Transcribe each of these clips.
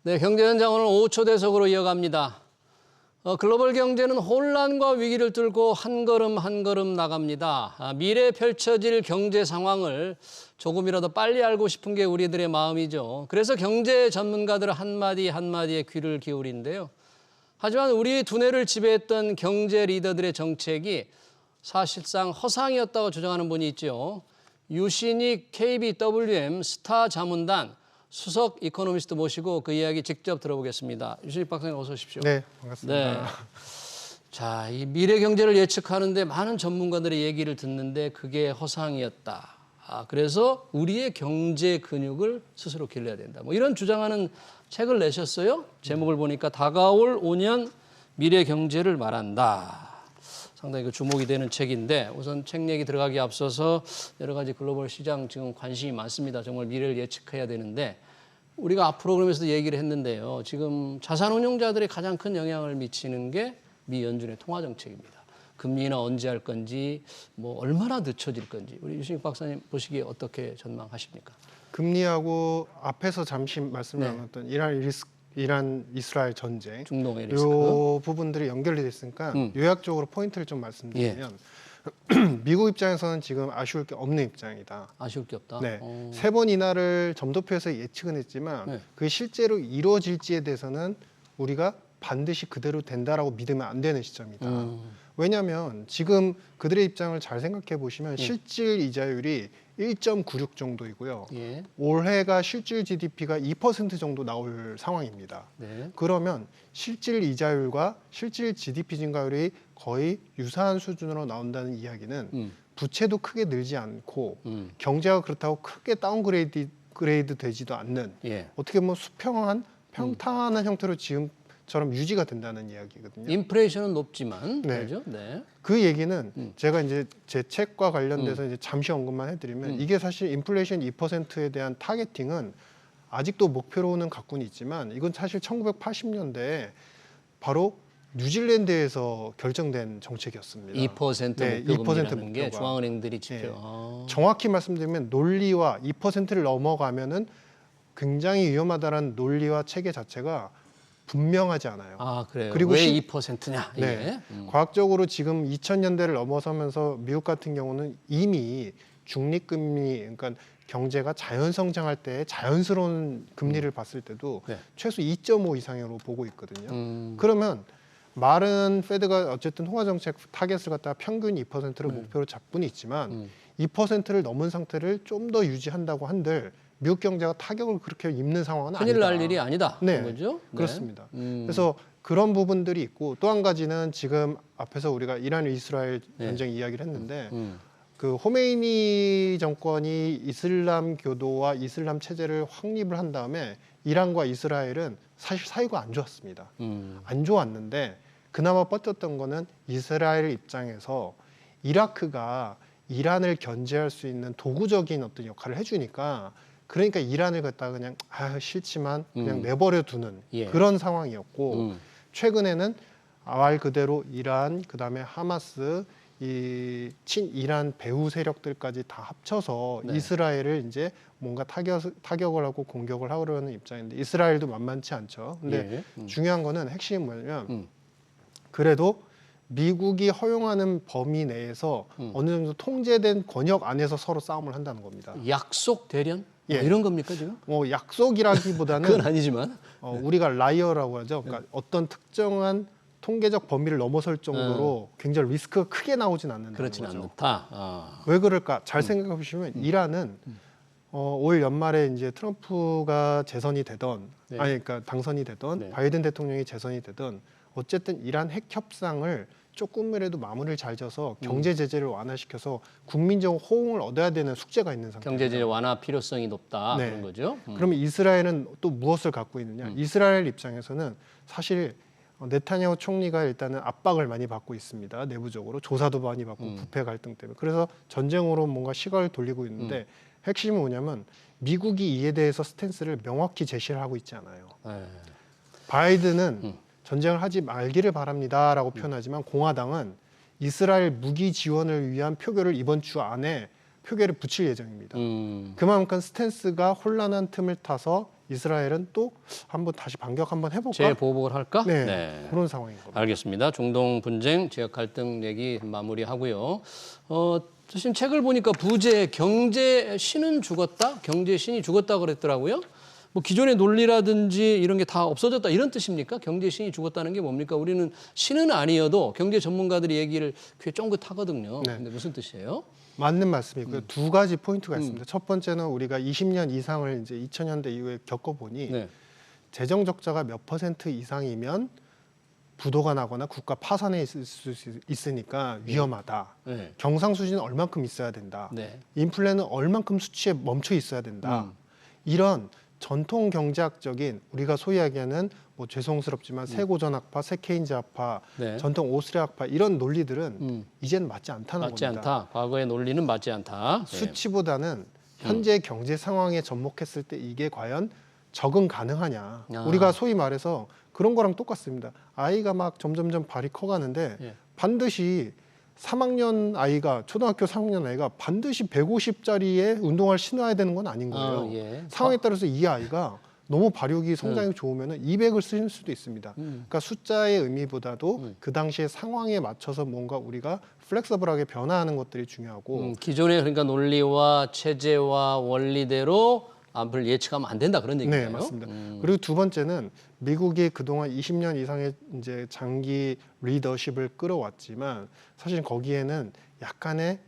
네, 경제현장 오늘 5초 대석으로 이어갑니다. 글로벌 경제는 혼란과 위기를 뚫고 한 걸음 한 걸음 나갑니다. 미래에 펼쳐질 경제 상황을 조금이라도 빨리 알고 싶은 게 우리들의 마음이죠. 그래서 경제 전문가들 한마디 한마디에 귀를 기울이는데요. 하지만 우리 두뇌를 지배했던 경제 리더들의 정책이 사실상 허상이었다고 주장하는 분이 있죠. 유신익 KBWM 스타 자문단 수석 이코노미스트 모시고 그 이야기 직접 들어보겠습니다. 유신익 박사님 어서 오십시오. 네, 반갑습니다. 네. 자, 이 미래 경제를 예측하는데 많은 전문가들의 얘기를 듣는데 그게 허상이었다. 그래서 우리의 경제 근육을 스스로 길러야 된다. 뭐 이런 주장하는 책을 내셨어요. 제목을 보니까 다가올 5년 미래 경제를 말한다. 상당히 그 주목이 되는 책인데 우선 책 얘기 들어가기 앞서서 여러 가지 글로벌 시장 지금 관심이 많습니다. 정말 미래를 예측해야 되는데 우리가 앞 프로그램에서도 얘기를 했는데요. 지금 자산운용자들이 가장 큰 영향을 미치는 게 미 연준의 통화정책입니다. 금리나 언제 할 건지 뭐 얼마나 늦춰질 건지 우리 유신익 박사님 보시기에 어떻게 전망하십니까? 금리하고 앞에서 잠시 말씀 나눴던 이란 이스라엘 전쟁, 중동의 리스크. 이 부분들이 연결이 됐으니까 요약적으로 포인트를 좀 말씀드리면 미국 입장에서는 지금 아쉬울 게 없는 입장이다. 아쉬울 게 없다. 네, 3번 인하를 점도표에서 예측은 했지만 그게 실제로 이루어질지에 대해서는 우리가 반드시 그대로 된다라고 믿으면 안 되는 시점이다. 왜냐하면 지금 그들의 입장을 잘 생각해 보시면 실질 이자율이 1.96 정도이고요. 예. 올해가 실질 GDP가 2% 정도 나올 상황입니다. 네. 그러면 실질 이자율과 실질 GDP 증가율이 거의 유사한 수준으로 나온다는 이야기는 부채도 크게 늘지 않고 경제가 그렇다고 크게 다운그레이드 되지도 않는 어떻게 보면 수평한 평탄한 형태로 지금처럼 유지가 된다는 이야기거든요. 인플레이션은 높지만 네. 그렇죠? 네. 그 얘기는 제가 이제 제 책과 관련돼서 이제 잠시 언급만 해드리면 이게 사실 인플레이션 2%에 대한 타겟팅은 아직도 목표로는 갖고는 있지만 이건 사실 1980년대에 바로 뉴질랜드에서 결정된 정책이었습니다. 2% 네, 목표금리라는 2% 게 목표가. 중앙은행들이 지표. 네. 정확히 말씀드리면 논리와 2%를 넘어가면은 굉장히 위험하다는 논리와 체계 자체가 분명하지 않아요. 그래요. 그리고 왜 2%냐 이게. 네. 과학적으로 지금 2000년대를 넘어서면서 미국 같은 경우는 이미 중립금리, 그러니까 경제가 자연 성장할 때 자연스러운 금리를 봤을 때도 최소 2.5 이상으로 보고 있거든요. 그러면 말은 페드가 어쨌든 통화정책 타겟을 갖다가 평균 2%를 목표로 잡고는 있지만 2%를 넘은 상태를 좀 더 유지한다고 한들 미국 경제가 타격을 그렇게 입는 상황은 아니다. 큰일 날 일이 아니다. 네, 거죠? 그렇습니다. 그래서 그런 부분들이 있고 또 한 가지는 지금 앞에서 우리가 이란 이스라엘 전쟁 이야기를 했는데 그 호메이니 정권이 이슬람 교도와 이슬람 체제를 확립을 한 다음에 이란과 이스라엘은 사실 사이가 안 좋았습니다. 안 좋았는데 그나마 버텼던 거는 이스라엘 입장에서 이라크가 이란을 견제할 수 있는 도구적인 어떤 역할을 해주니까 그러니까 이란을 갖다가 그냥 싫지만 그냥 내버려 두는 그런 상황이었고 최근에는 말 그대로 이란 그다음에 하마스 이 친이란 배후 세력들까지 다 합쳐서 이스라엘을 이제 뭔가 타격을 하고 공격을 하려는 입장인데 이스라엘도 만만치 않죠. 근데 중요한 거는 핵심이 뭐냐면 그래도 미국이 허용하는 범위 내에서 어느 정도 통제된 권역 안에서 서로 싸움을 한다는 겁니다. 약속 대련? 이런 겁니까 지금? 뭐 약속이라기보다는 그건 아니지만 우리가 라이어라고 하죠. 그러니까 어떤 특정한 통계적 범위를 넘어설 정도로 굉장히 리스크가 크게 나오진 않는다는 그렇진 거죠. 않다. 왜 그럴까? 잘 생각해 보시면 이란은 올 연말에 이제 트럼프가 재선이 되던 그러니까 당선이 되던 바이든 대통령이 재선이 되던 어쨌든 이란 핵 협상을 조금이라도 마무리를 잘 져서 경제 제재를 완화시켜서 국민적 호응을 얻어야 되는 숙제가 있는 상태입니다. 경제 제재 완화 필요성이 높다 그런 거죠. 그러면 이스라엘은 또 무엇을 갖고 있느냐? 이스라엘 입장에서는 사실 네타냐후 총리가 일단은 압박을 많이 받고 있습니다. 내부적으로 조사도 많이 받고 부패 갈등 때문에. 그래서 전쟁으로 뭔가 시각을 돌리고 있는데 핵심은 뭐냐면 미국이 이에 대해서 스탠스를 명확히 제시를 하고 있지 않아요. 바이든은 전쟁을 하지 말기를 바랍니다라고 표현하지만 공화당은 이스라엘 무기 지원을 위한 표결을 이번 주 안에 표결에 붙일 예정입니다. 그만큼 스탠스가 혼란한 틈을 타서 이스라엘은 또 한번 다시 반격 한번 해볼까? 재보복을 할까? 네, 그런 상황인 겁니다. 알겠습니다. 중동 분쟁, 지역 갈등 얘기 마무리하고요. 지금 책을 보니까 부재 경제 신은 죽었다, 경제 신이 죽었다 그랬더라고요. 뭐 기존의 논리라든지 이런 게 다 없어졌다 이런 뜻입니까? 경제 신이 죽었다는 게 뭡니까? 우리는 신은 아니어도 경제 전문가들이 얘기를 귀에 쫑긋하거든요. 네. 근데 무슨 뜻이에요? 맞는 말씀이고요. 두 가지 포인트가 있습니다. 첫 번째는 우리가 20년 이상을 이제 2000년대 이후에 겪어보니 네. 재정 적자가 몇 % 이상이면 부도가 나거나 국가 파산에 있을 수 있으니까 위험하다. 네. 경상수지는 얼만큼 있어야 된다. 네. 인플레는 얼만큼 수치에 멈춰 있어야 된다. 이런 전통 경제학적인 우리가 소위 얘기하는 뭐 죄송스럽지만 세고전학파, 세케인즈학파, 네. 전통 오스트리아학파 이런 논리들은 이제는 맞지 않다는 맞지 겁니다. 않다. 과거의 논리는 맞지 않다. 네. 수치보다는 현재 경제 상황에 접목했을 때 이게 과연 적응 가능하냐. 아. 우리가 소위 말해서 그런 거랑 똑같습니다. 아이가 막 점점점 발이 커가는데 예. 반드시 3학년 아이가 초등학교 3학년 아이가 반드시 150짜리의 운동화를 신어야 되는 건 아닌 거예요. 예. 상황에 따라서 이 아이가 너무 발육이 성장이 좋으면 200을 쓸 수도 있습니다. 그러니까 숫자의 의미보다도 그 당시의 상황에 맞춰서 뭔가 우리가 플렉서블하게 변화하는 것들이 중요하고 기존의 그러니까 논리와 체제와 원리대로 앞을 예측하면 안 된다 그런 얘기예요. 네, 맞습니다. 그리고 두 번째는 미국이 그동안 20년 이상의 이제 장기 리더십을 끌어왔지만 사실 거기에는 약간의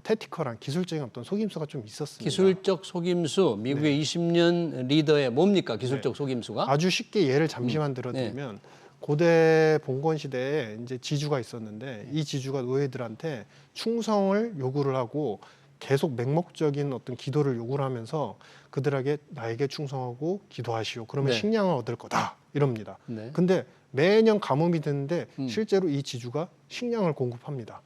테티컬한 기술적인 어떤 속임수가 좀 있었습니다. 기술적 속임수, 미국의 20년 리더의 뭡니까? 기술적 속임수가? 아주 쉽게 예를 잠시만 들어드리면 고대 봉건 시대에 이제 지주가 있었는데 이 지주가 노예들한테 충성을 요구를 하고 계속 맹목적인 어떤 기도를 요구를 하면서 그들에게 나에게 충성하고 기도하시오. 그러면 네. 식량을 얻을 거다. 이럽니다. 네. 근데 매년 가뭄이 드는데 실제로 이 지주가 식량을 공급합니다.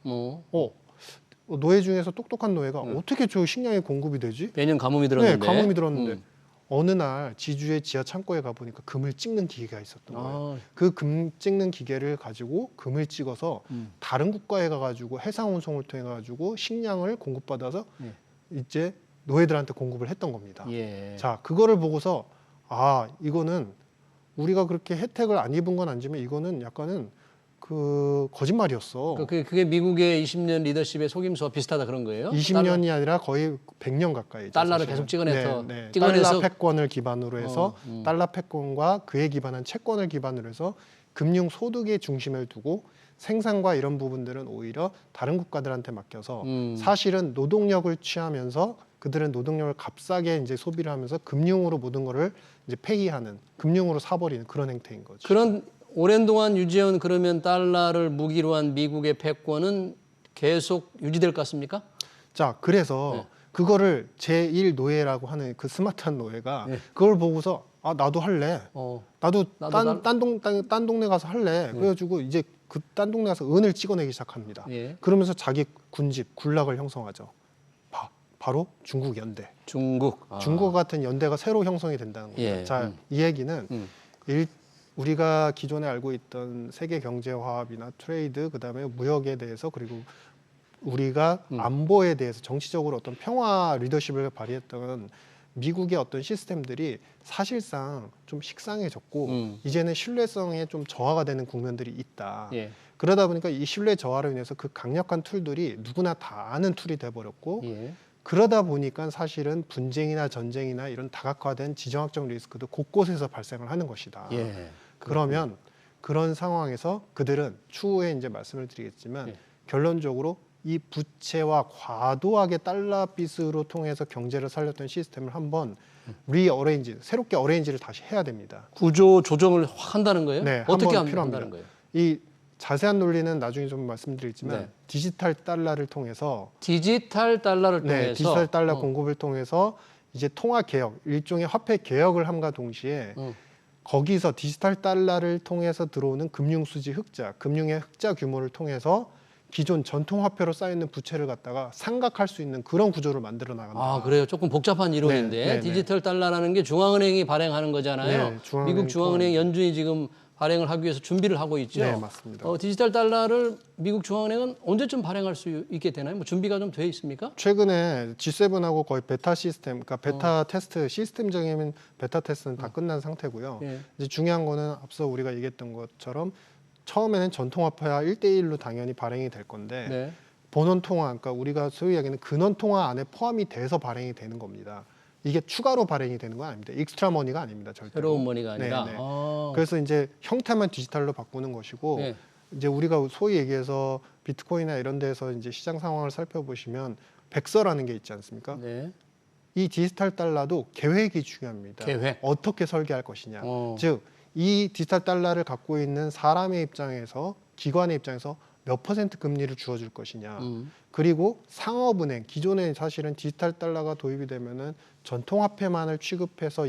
노예 중에서 똑똑한 노예가 어떻게 저 식량이 공급이 되지? 매년 가뭄이 들었는데. 네, 가뭄이 들었는데 어느 날 지주의 지하 창고에 가보니까 금을 찍는 기계가 있었던 거예요. 그 금 찍는 기계를 가지고 금을 찍어서 다른 국가에 가가지고 해상 운송을 통해 가지고 식량을 공급받아서 이제 노예들한테 공급을 했던 겁니다. 예. 자, 그거를 보고서 아, 이거는 우리가 그렇게 혜택을 안 입은 건 아니지만 이거는 약간은 그 거짓말이었어. 그게 미국의 20년 리더십의 속임수와 비슷하다 그런 거예요? 20년이 아니라 거의 100년 가까이. 달러를 계속 찍어내서 찍어내서 달러 패권을 기반으로 해서 달러 패권과 그에 기반한 채권을 기반으로 해서 금융 소득의 중심을 두고 생산과 이런 부분들은 오히려 다른 국가들한테 맡겨서 사실은 노동력을 취하면서 그들은 노동력을 값싸게 이제 소비를 하면서 금융으로 모든 거를 이제 폐기하는 금융으로 사버리는 그런 행태인 거죠. 그런 오랜 동안 유지해온 그러면 달러를 무기로 한 미국의 패권은 계속 유지될 것 같습니까? 자, 그래서 그거를 제1 노예라고 하는 그 스마트한 노예가 그걸 보고서 아, 나도 할래. 나도 딴 동네 가서 할래. 그래가지고 이제 그 딴 동네 가서 은을 찍어내기 시작합니다. 그러면서 자기 군집, 군락을 형성하죠. 바로 중국 연대. 중국 같은 연대가 새로 형성이 된다는 겁니다. 자, 이 얘기는 우리가 기존에 알고 있던 세계 경제 화합이나 트레이드, 그다음에 무역에 대해서 그리고 우리가 안보에 대해서 정치적으로 어떤 평화 리더십을 발휘했던 미국의 어떤 시스템들이 사실상 좀 식상해졌고 이제는 신뢰성에 좀 저하가 되는 국면들이 있다. 그러다 보니까 이 신뢰 저하로 인해서 그 강력한 툴들이 누구나 다 아는 툴이 돼버렸고 그러다 보니까 사실은 분쟁이나 전쟁이나 이런 다각화된 지정학적 리스크도 곳곳에서 발생을 하는 것이다. 그러면 그런 상황에서 그들은 추후에 이제 말씀을 드리겠지만 결론적으로 이 부채와 과도하게 달러빚으로 통해서 경제를 살렸던 시스템을 한번 리어레인지, 새롭게 어레인지를 다시 해야 됩니다. 구조 조정을 확 한다는 거예요? 네, 어떻게 한다는 거예요? 이 자세한 논리는 나중에 좀 말씀드리겠지만 디지털 달러를 통해서 디지털 달러를 통해서 디지털 달러 공급을 통해서 이제 통화 개혁, 일종의 화폐 개혁을 함과 동시에 거기서 디지털 달러를 통해서 들어오는 금융 수지 흑자, 금융의 흑자 규모를 통해서 기존 전통 화폐로 쌓여 있는 부채를 갖다가 상각할 수 있는 그런 구조를 만들어 나간다. 아, 그래요. 조금 복잡한 이론인데 네, 네, 디지털 달러라는 게 중앙은행이 발행하는 거잖아요. 네, 중앙은행 미국 중앙은행 연준이 지금 발행을 하기 위해서 준비를 하고 있죠. 네, 맞습니다. 디지털 달러를 미국 중앙은행은 언제쯤 발행할 수 있게 되나요? 뭐 준비가 좀 돼 있습니까? 최근에 G7하고 거의 베타 시스템, 그러니까 베타 테스트, 시스템적인 베타 테스트는 다 끝난 상태고요. 예. 이제 중요한 거는 앞서 우리가 얘기했던 것처럼 처음에는 전통화폐와 1대1로 당연히 발행이 될 건데 네. 본원통화, 그러니까 우리가 소위 이야기하는 근원통화 안에 포함이 돼서 발행이 되는 겁니다. 이게 추가로 발행이 되는 건 아닙니다. 익스트라 머니가 아닙니다. 절대로. 새로운 머니가 아니라. 네, 네. 아, 그래서 이제 형태만 디지털로 바꾸는 것이고 네. 이제 우리가 소위 얘기해서 비트코인이나 이런 데서 이제 시장 상황을 살펴보시면 백서라는 게 있지 않습니까? 네. 이 디지털 달러도 계획이 중요합니다. 계획. 어떻게 설계할 것이냐. 어. 즉, 이 디지털 달러를 갖고 있는 사람의 입장에서, 기관의 입장에서 몇 퍼센트 금리를 주어줄 것이냐. 그리고 상업은행, 기존에 사실은 디지털 달러가 도입이 되면은 전통화폐만을 취급해서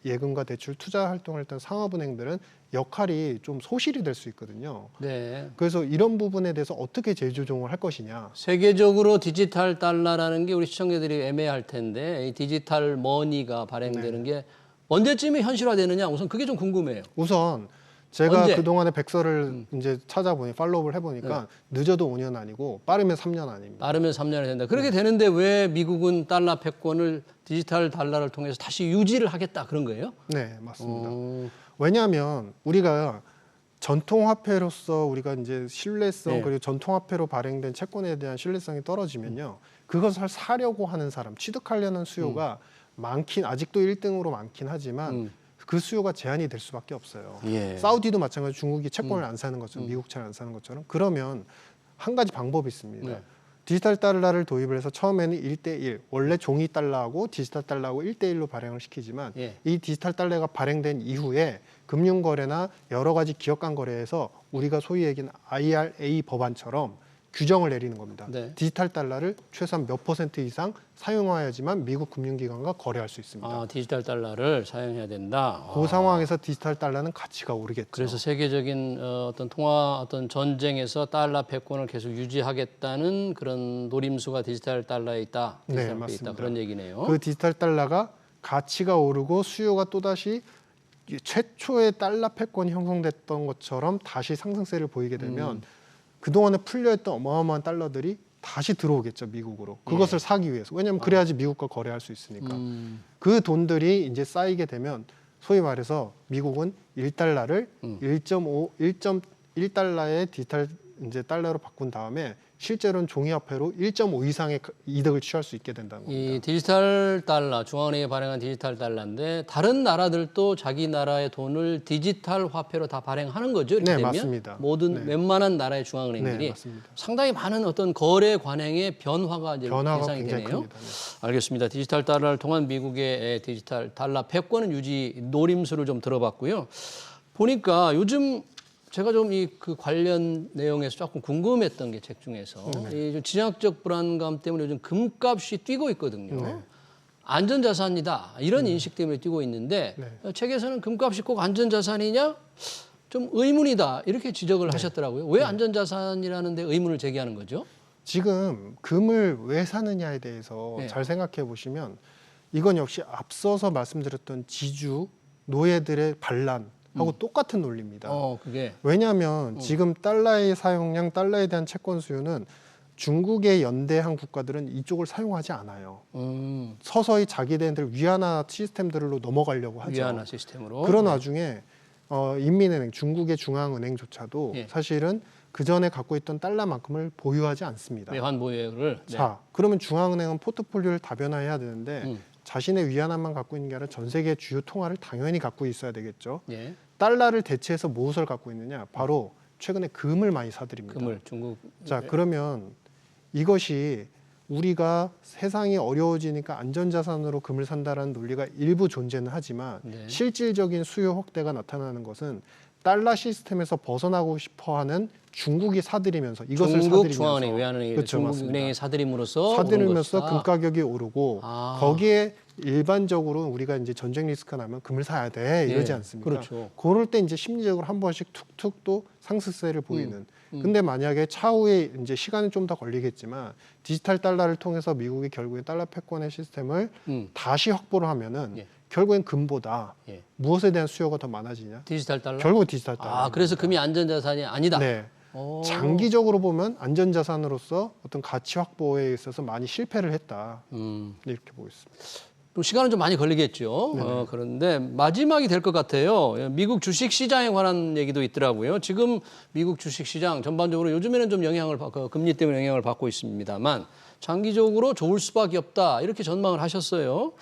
예금과 대출 투자 활동을 했던 상업은행들은 역할이 좀 소실이 될 수 있거든요. 네. 그래서 이런 부분에 대해서 어떻게 재조정을 할 것이냐. 세계적으로 디지털 달러라는 게 우리 시청자들이 애매할 텐데 이 디지털 머니가 발행되는 게 언제쯤에 현실화되느냐 우선 그게 좀 궁금해요. 우선 제가 언제? 그동안에 백서를 이제 찾아보니 팔로우를 해보니까 늦어도 5년 아니고 빠르면 3년 아닙니다. 빠르면 3년이 된다. 그렇게 되는데 왜 미국은 달러 패권을 디지털 달러를 통해서 다시 유지를 하겠다 그런 거예요? 네, 맞습니다. 어, 왜냐하면 우리가 전통화폐로서 우리가 이제 신뢰성 네. 그리고 전통화폐로 발행된 채권에 대한 신뢰성이 떨어지면요, 그것을 사려고 하는 사람, 취득하려는 수요가 아직도 1등으로 많긴 하지만 그 수요가 제한이 될 수밖에 없어요. 예. 사우디도 마찬가지로 중국이 채권을 안 사는 것처럼 미국 채를 안 사는 것처럼 그러면 한 가지 방법이 있습니다. 네. 디지털 달러를 도입을 해서 처음에는 1대1, 원래 종이 달러하고 디지털 달러하고 1대1로 발행을 시키지만 예. 이 디지털 달러가 발행된 이후에 금융거래나 여러 가지 기업 간 거래에서 우리가 소위 얘기하는 IRA 법안처럼 규정을 내리는 겁니다. 네. 디지털 달러를 최소한 몇 퍼센트 이상 사용해야지만 미국 금융기관과 거래할 수 있습니다. 아, 디지털 달러를 사용해야 된다. 그 상황에서 디지털 달러는 가치가 오르겠죠. 그래서 세계적인 어떤 통화 어떤 전쟁에서 달러 패권을 계속 유지하겠다는 그런 노림수가 디지털 달러에 있다. 네, 디지털에 맞습니다. 있다. 그런 얘기네요. 그 디지털 달러가 가치가 오르고 수요가 또다시 최초의 달러 패권이 형성됐던 것처럼 다시 상승세를 보이게 되면 그동안에 풀려있던 어마어마한 달러들이 다시 들어오겠죠, 미국으로. 그것을 사기 위해서. 왜냐하면 그래야지 미국과 거래할 수 있으니까. 그 돈들이 이제 쌓이게 되면 소위 말해서 미국은 1달러를 1.1달러의 디지털 이제 달러로 바꾼 다음에 실제로는 종이화폐로 1.5 이상의 이득을 취할 수 있게 된다는 겁니다. 이 디지털 달러, 중앙은행이 발행한 디지털 달러인데 다른 나라들도 자기 나라의 돈을 디지털 화폐로 다 발행하는 거죠. 이렇게 네, 되면 맞습니다. 모든 네. 웬만한 나라의 네, 중앙은행들이 맞습니다. 상당히 많은 어떤 거래 관행의 변화가 이제 변화가 예상이 굉장히 되네요. 큽니다. 네. 알겠습니다. 디지털 달러를 통한 미국의 디지털 달러 패권은 유지 노림수를 좀 들어봤고요. 보니까 요즘 제가 좀 이 그 관련 내용에서 조금 궁금했던 게 책 중에서 이 좀 지정학적 불안감 때문에 요즘 금값이 뛰고 있거든요. 네. 안전자산이다 이런 인식 때문에 뛰고 있는데 네. 책에서는 금값이 꼭 안전자산이냐 좀 의문이다 이렇게 지적을 하셨더라고요. 왜 안전자산이라는 데 의문을 제기하는 거죠? 지금 금을 왜 사느냐에 대해서 네. 잘 생각해 보시면 이건 역시 앞서서 말씀드렸던 지주, 노예들의 반란하고 똑같은 논리입니다. 그게 왜냐하면 지금 달러의 사용량, 달러에 대한 채권 수요는 중국에 연대한 국가들은 이쪽을 사용하지 않아요. 서서히 자기네들 위안화 시스템들로 넘어가려고 하죠. 위안화 시스템으로. 그런 와중에 인민은행, 중국의 중앙은행조차도 예. 사실은 그 전에 갖고 있던 달러만큼을 보유하지 않습니다. 외환 보유액을 자, 그러면 중앙은행은 포트폴리오를 다변화해야 되는데 자신의 위안화만 갖고 있는 게 아니라 전 세계 주요 통화를 당연히 갖고 있어야 되겠죠. 예. 달러를 대체해서 무엇을 갖고 있느냐? 바로 최근에 금을 많이 사들입니다. 금을 중국 자, 그러면 이것이 우리가 세상이 어려워지니까 안전자산으로 금을 산다라는 논리가 일부 존재는 하지만 네. 실질적인 수요 확대가 나타나는 것은 달러 시스템에서 벗어나고 싶어하는 중국이 사들이면서 이것을 중국 사들이면서 중앙은행 외환은행이 그렇죠, 중국 맞습니다. 은행이 사들임으로써 사들이면서 오른 것이다. 금 가격이 오르고 아. 거기에 일반적으로 우리가 이제 전쟁 리스크가 나면 금을 사야 돼 이러지 예, 않습니까? 그렇죠. 그럴 때 이제 심리적으로 한 번씩 툭툭 또 상승세를 보이는. 근데 만약에 차후에 이제 시간은 좀 더 걸리겠지만 디지털 달러를 통해서 미국이 결국에 달러 패권의 시스템을 다시 확보를 하면은 예. 결국엔 금보다 예. 무엇에 대한 수요가 더 많아지냐? 디지털 달러? 결국 디지털 달러. 아, 그래서 금이 안전자산이 아니다. 네. 오. 장기적으로 보면 안전자산으로서 어떤 가치 확보에 있어서 많이 실패를 했다. 이렇게 보고 있습니다. 또 시간은 좀 많이 걸리겠죠. 그런데 마지막이 될 것 같아요. 미국 주식 시장에 관한 얘기도 있더라고요. 지금 미국 주식 시장 전반적으로 요즘에는 좀 금리 때문에 영향을 받고 있습니다만 장기적으로 좋을 수밖에 없다. 이렇게 전망을 하셨어요.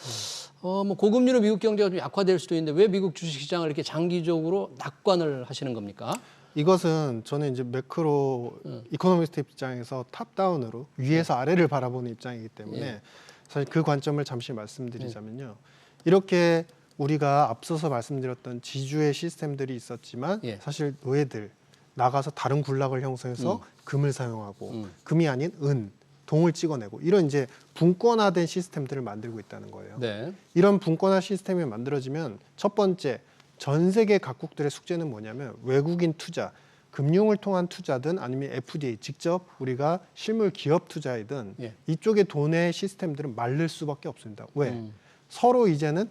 뭐 고금리로 미국 경제가 좀 약화될 수도 있는데 왜 미국 주식 시장을 이렇게 장기적으로 낙관을 하시는 겁니까? 이것은 저는 이제 매크로 이코노미스트 입장에서 탑다운으로 위에서 아래를 바라보는 입장이기 때문에 사실 그 관점을 잠시 말씀드리자면요. 이렇게 우리가 앞서서 말씀드렸던 지주의 시스템들이 있었지만 사실 노예들 나가서 다른 군락을 형성해서 금을 사용하고 금이 아닌 은, 동을 찍어내고 이런 이제 분권화된 시스템들을 만들고 있다는 거예요. 네. 이런 분권화 시스템이 만들어지면 첫 번째 전 세계 각국들의 숙제는 뭐냐면 외국인 투자, 금융을 통한 투자든 아니면 FDA 직접 우리가 실물 기업 투자이든 이쪽의 돈의 시스템들은 마를 수밖에 없습니다. 왜? 서로 이제는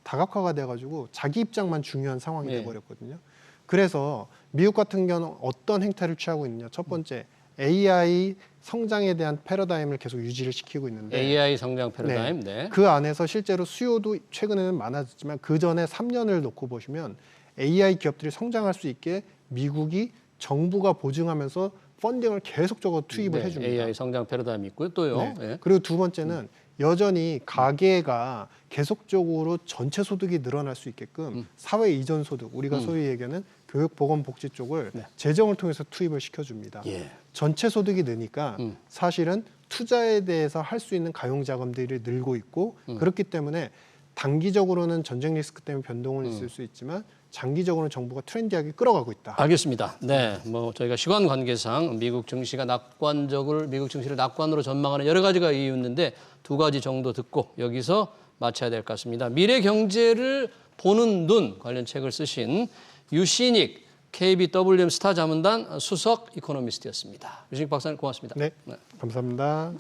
다각화가 돼가지고 자기 입장만 중요한 상황이 돼버렸거든요. 그래서 미국 같은 경우는 어떤 행태를 취하고 있느냐? 첫 번째 AI 성장에 대한 패러다임을 계속 유지를 시키고 있는데 AI 성장 패러다임. 네. 그 안에서 실제로 수요도 최근에는 많아졌지만 그 전에 3년을 놓고 보시면 AI 기업들이 성장할 수 있게 미국이 정부가 보증하면서 펀딩을 계속적으로 투입을 해줍니다. AI 성장 패러다임이 있고요. 또요. 예. 그리고 두 번째는 여전히 가계가 계속적으로 전체 소득이 늘어날 수 있게끔 사회 이전 소득, 우리가 소위 얘기하는 교육, 보건, 복지 쪽을 재정을 통해서 투입을 시켜줍니다. 전체 소득이 느니까 사실은 투자에 대해서 할 수 있는 가용 자금들이 늘고 있고 그렇기 때문에 단기적으로는 전쟁 리스크 때문에 변동을 있을 수 있지만 장기적으로는 정부가 트렌디하게 끌어가고 있다. 알겠습니다. 네, 뭐 저희가 시간 관계상 미국 증시를 낙관으로 전망하는 여러 가지가 이유였는데 두 가지 정도 듣고 여기서 마쳐야 될 것 같습니다. 미래 경제를 보는 눈 관련 책을 쓰신 유신익 KBWM 스타 자문단 수석 이코노미스트였습니다. 유신익 박사님 고맙습니다. 네, 감사합니다.